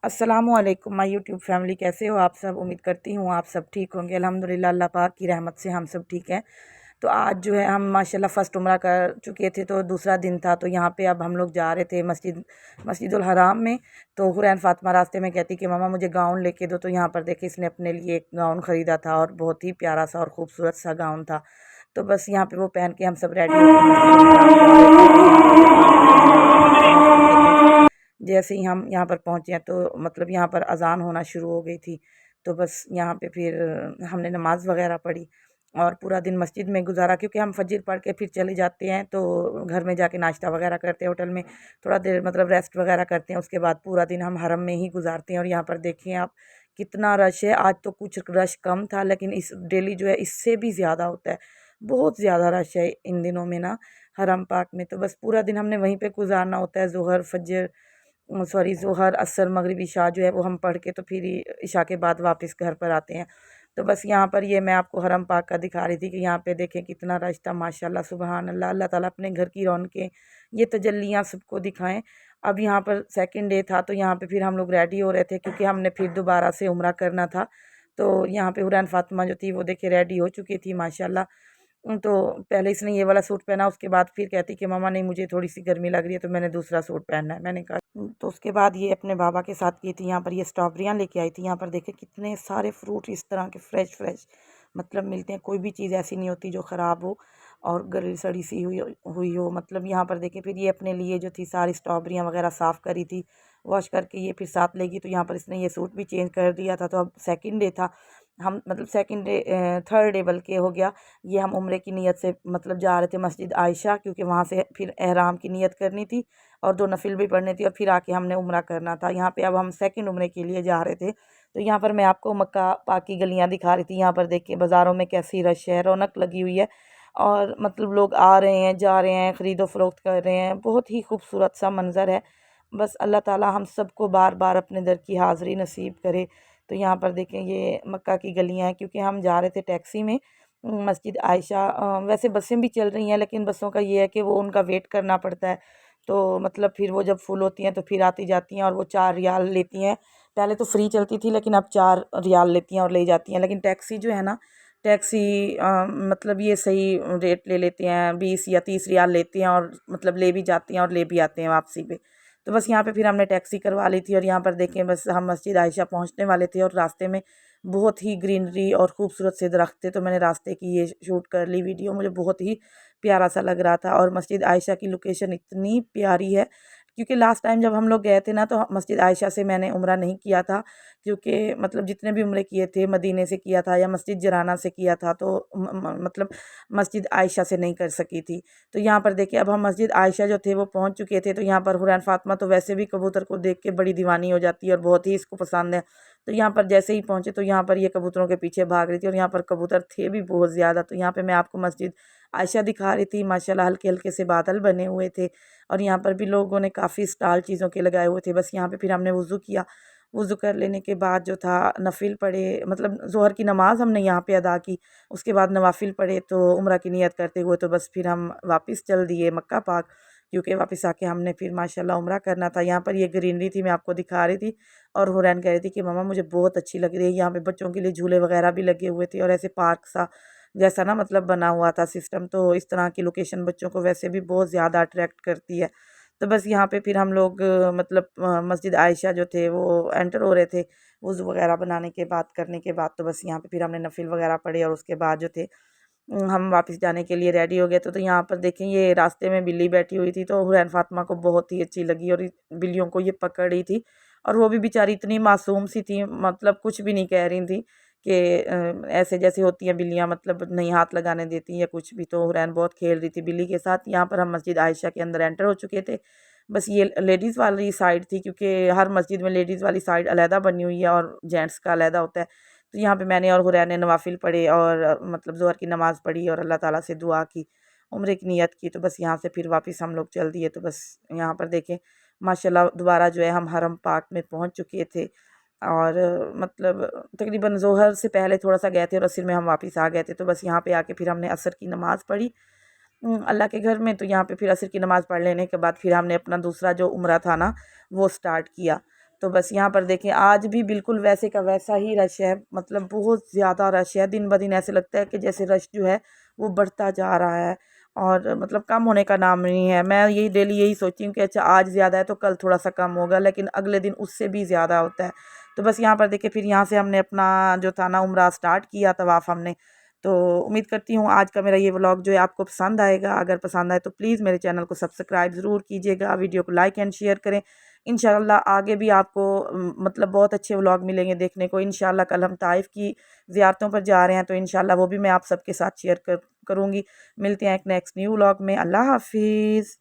अस्सलामुअलैकुम my YouTube family, कैसे हो आप सब। उम्मीद करती हूँ आप सब ठीक होंगे। अल्हम्दुलिल्लाह, अल्लाह पाक की रहमत से हम सब ठीक हैं। तो आज जो है हम माशाल्लाह फ़र्स्ट उम्रा कर चुके थे, तो दूसरा दिन था। तो यहाँ पे अब हम लोग जा रहे थे मस्जिदुल हराम में। तो हुरैन फ़ातिमा रास्ते में कहती कि मामा मुझे गाउन लेके दो। तो यहाँ पर देखिए इसने अपने लिए एक गाउन ख़रीदा था और बहुत ही प्यारा सा और ख़ूबसूरत सा गाउन था। तो बस यहाँ पे वो पहन के हम सब रेडी होकर मस्जिदुल हराम जा रहे थे। तो यहाँ पर देखिए मस्जिदुल हराम में हम पहुँच चुके थे। जैसे ही हम यहाँ पर पहुँचे हैं तो मतलब यहाँ पर अज़ान होना शुरू हो गई थी। तो बस यहाँ पे फिर हमने नमाज़ वग़ैरह पढ़ी और पूरा दिन मस्जिद में गुज़ारा, क्योंकि हम फ़जर पढ़ के फिर चले जाते हैं। तो घर में जाके नाश्ता वग़ैरह करते हैं, होटल में थोड़ा देर मतलब रेस्ट वग़ैरह करते हैं। उसके बाद पूरा दिन हम हरम में ही गुज़ारते हैं। और यहाँ पर देखिए आप कितना रश है। आज तो कुछ रश कम था, लेकिन इस डेली जो है इससे भी ज़्यादा होता है। बहुत ज़्यादा रश है इन दिनों में ना हरम पाक में। तो बस पूरा दिन हमने वहीं पे गुज़ारना होता है। ज़ोहर फजर सॉरी ज़ोहर असर मगरिब इशा जो है वो हम पढ़ के तो फिर इशा के बाद वापस घर पर आते हैं। तो बस यहाँ पर ये मैं आपको हरम पाक का दिखा रही थी कि यहाँ पे देखें कितना रश था। माशाल्लाह सुबहान अल्लाह। अल्लाह ताला अपने घर की रौनकें ये तजल्लियाँ सबको दिखाएं। अब यहाँ पर सेकंड डे था, तो यहाँ पे फिर हम लोग रेडी हो रहे थे, क्योंकि हमने फिर दोबारा से उम्रा करना था। तो यहाँ पे हुरैन फातिमा जो थी वो देखिए रेडी हो चुकी थी माशाल्लाह। तो पहले इसने ये वाला सूट पहना, उसके बाद फिर कहती कि मामा नहीं मुझे थोड़ी सी गर्मी लग रही है, तो मैंने दूसरा सूट पहनना है। मैंने कहा तो उसके बाद ये अपने बाबा के साथ की थी। यहाँ पर ये स्ट्रॉबेरियाँ लेके आई थी। यहाँ पर देखे कितने सारे फ्रूट इस तरह के फ्रेश फ्रेश मतलब मिलते हैं। कोई भी चीज़ ऐसी नहीं होती जो ख़राब हो और गली सड़ी सी हुई हो। मतलब यहाँ पर देखे फिर ये अपने लिए जो थी सारी स्ट्रॉबेरियाँ वगैरह साफ़ करी थी, वॉश करके ये फिर साथ लेगी। तो यहाँ पर इसने ये सूट भी चेंज कर दिया था। तो अब सेकंड डे था, हम मतलब सेकंड डे थर्ड डे बल्कि हो गया। ये हम उम्रे की नीयत से मतलब जा रहे थे मस्जिद आयशा, क्योंकि वहाँ से फिर एहराम की नीयत करनी थी और 2 नफिल भी पढ़नी थी और फिर आके हमने उम्रा करना था। यहाँ पे अब हम सेकंड उम्रे के लिए जा रहे थे। तो यहाँ पर मैं आपको मक्का पाक की गलियाँ दिखा रही थी। यहाँ पर देखिए बाज़ारों में कैसी रश है, रौनक लगी हुई है और मतलब लोग आ रहे हैं, जा रहे हैं, ख़रीदो फ़रोख्त कर रहे हैं। बहुत ही खूबसूरत सा मंज़र है। बस अल्लाह ताला हम सबको बार बार अपने दर की हाज़िरी नसीब करे। तो यहाँ पर देखें ये मक्का की गलियाँ हैं, क्योंकि हम जा रहे थे टैक्सी में मस्जिद आयशा। वैसे बसें भी चल रही हैं, लेकिन बसों का ये है कि वो उनका वेट करना पड़ता है। तो मतलब फिर वो जब फुल होती हैं तो फिर आती जाती हैं और वो 4 रियाल लेती हैं। पहले तो फ्री चलती थी, लेकिन अब 4 रियाल लेती हैं और ले जाती हैं। लेकिन टैक्सी जो है ना, टैक्सी मतलब ये सही रेट ले लेते हैं, 20 या 30 रियाल लेते हैं और मतलब ले भी जाती हैं और ले भी आते हैं वापसी पे। तो बस यहाँ पे फिर हमने टैक्सी करवा ली थी। और यहाँ पर देखें बस हम मस्जिद आयशा पहुँचने वाले थे और रास्ते में बहुत ही ग्रीनरी और खूबसूरत से दरख्त थे। तो मैंने रास्ते की ये शूट कर ली वीडियो। मुझे बहुत ही प्यारा सा लग रहा था और मस्जिद आयशा की लोकेशन इतनी प्यारी है, क्योंकि लास्ट टाइम जब हम लोग गए थे ना तो मस्जिद आयशा से मैंने उम्रा नहीं किया था, क्योंकि मतलब जितने भी उम्रे किए थे मदीने से किया था या मस्जिद जराना से किया था। तो मतलब मस्जिद आयशा से नहीं कर सकी थी। तो यहाँ पर देखिए अब हम मस्जिद आयशा जो थे वो पहुँच चुके थे। तो यहाँ पर हुरैन फातिमा तो वैसे भी कबूतर को देख के बड़ी दीवानी हो जाती है और बहुत ही इसको पसंद है। तो यहाँ पर जैसे ही पहुँचे तो यहाँ पर ये कबूतरों के पीछे भाग रही थी और यहाँ पर कबूतर थे भी बहुत ज़्यादा। तो यहाँ पे मैं आपको मस्जिद आयशा दिखा रही थी। माशाल्लाह हल्के हल्के से बादल बने हुए थे और यहाँ पर भी लोगों ने काफ़ी स्टॉल चीज़ों के लगाए हुए थे। बस यहाँ पे फिर हमने वज़ू किया। वज़ू कर लेने के बाद जो था नफिल पढ़े, मतलब ज़ोहर की नमाज़ हमने यहाँ पे अदा की। उसके बाद नवाफिल पढ़े तो उम्रा की नियत करते हुए तो बस फिर हम वापस चल दिए मक्का पाक, क्योंकि वापस आके हमने फिर माशाल्लाह उम्रा करना था। यहाँ पर ये ग्रीनरी थी, मैं आपको दिखा रही थी। और हुरैन कह रही थी कि मम्मा मुझे बहुत अच्छी लग रही है। यहाँ पे बच्चों के लिए झूले वगैरह भी लगे हुए थे और ऐसे पार्क सा जैसा ना मतलब बना हुआ था सिस्टम। तो इस तरह की लोकेशन बच्चों को वैसे भी बहुत ज़्यादा अट्रैक्ट करती है। तो बस यहाँ पे फिर हम लोग मतलब मस्जिद आयशा जो थे वो एंटर हो रहे थे वज़ू वगैरह बनाने के बाद करने के बाद। तो बस यहाँ पे फिर हमने नफिल वगैरह पढ़े और उसके बाद जो थे हम वापस जाने के लिए रेडी हो गए। तो यहाँ पर देखें ये रास्ते में बिल्ली बैठी हुई थी, तो हुरैन फातिमा को बहुत ही अच्छी लगी और बिल्लियों को ये पकड़ रही थी। और वो भी बेचारी इतनी मासूम सी थी, मतलब कुछ भी नहीं कह रही थी कि ऐसे जैसे होती हैं बिल्लियाँ, मतलब नहीं हाथ लगाने देती या कुछ भी। तो हुरैन बहुत खेल रही थी बिल्ली के साथ। यहाँ पर हम मस्जिद आयशा के अंदर एंटर हो चुके थे। बस ये लेडीज़ वाली साइड थी, क्योंकि हर मस्जिद में लेडीज़ वाली साइड अलहदा बनी हुई है और जेंट्स का अलहदा होता है। तो यहाँ पे मैंने और हुरैन ने नवाफिल पढ़े और मतलब ज़ोहर की नमाज़ पढ़ी और अल्लाह ताला से दुआ की, उम्रे की नियत की। तो बस यहाँ से फिर वापस हम लोग चल दिए। तो बस यहाँ पर देखें माशाल्लाह दोबारा जो है हम हरम पाक में पहुँच चुके थे। और मतलब तकरीबन ज़ोहर से पहले थोड़ा सा गए थे और असर में हम वापस आ गए थे। तो बस यहाँ पे आके फिर हमने असर की नमाज़ पढ़ी अल्लाह के घर में। तो यहाँ पे फिर असर की नमाज़ पढ़ लेने के बाद फिर हमने अपना दूसरा जो उम्रा था ना वो स्टार्ट किया। तो बस यहाँ पर देखें आज भी बिल्कुल वैसे का वैसा ही रश है, मतलब बहुत ज़्यादा रश है। दिन ब दिन ऐसे लगता है कि जैसे रश जो है वो बढ़ता जा रहा है और मतलब कम होने का नाम नहीं है। मैं यही डेली यही सोचती हूँ कि अच्छा आज ज़्यादा है तो कल थोड़ा सा कम होगा, लेकिन अगले दिन उससे भी ज़्यादा होता है। तो बस यहाँ पर देखिए फिर यहाँ से हमने अपना जो था ना उम्रा स्टार्ट किया, तवाफ़ हमने। तो उम्मीद करती हूँ आज का मेरा ये व्लॉग जो है आपको पसंद आएगा। अगर पसंद आए तो प्लीज़ मेरे चैनल को सब्सक्राइब ज़रूर कीजिएगा, वीडियो को लाइक एंड शेयर करें। इंशाल्लाह आगे भी आपको मतलब बहुत अच्छे व्लॉग मिलेंगे देखने को। इंशाल्लाह कल हम ताइफ़ की ज़ियारतों पर जा रहे हैं, तो इंशाल्लाह वो भी मैं आप सबके साथ शेयर करूँगी। मिलते हैं एक नेक्स्ट न्यू व्लॉग में। अल्लाह हाफ़िज़।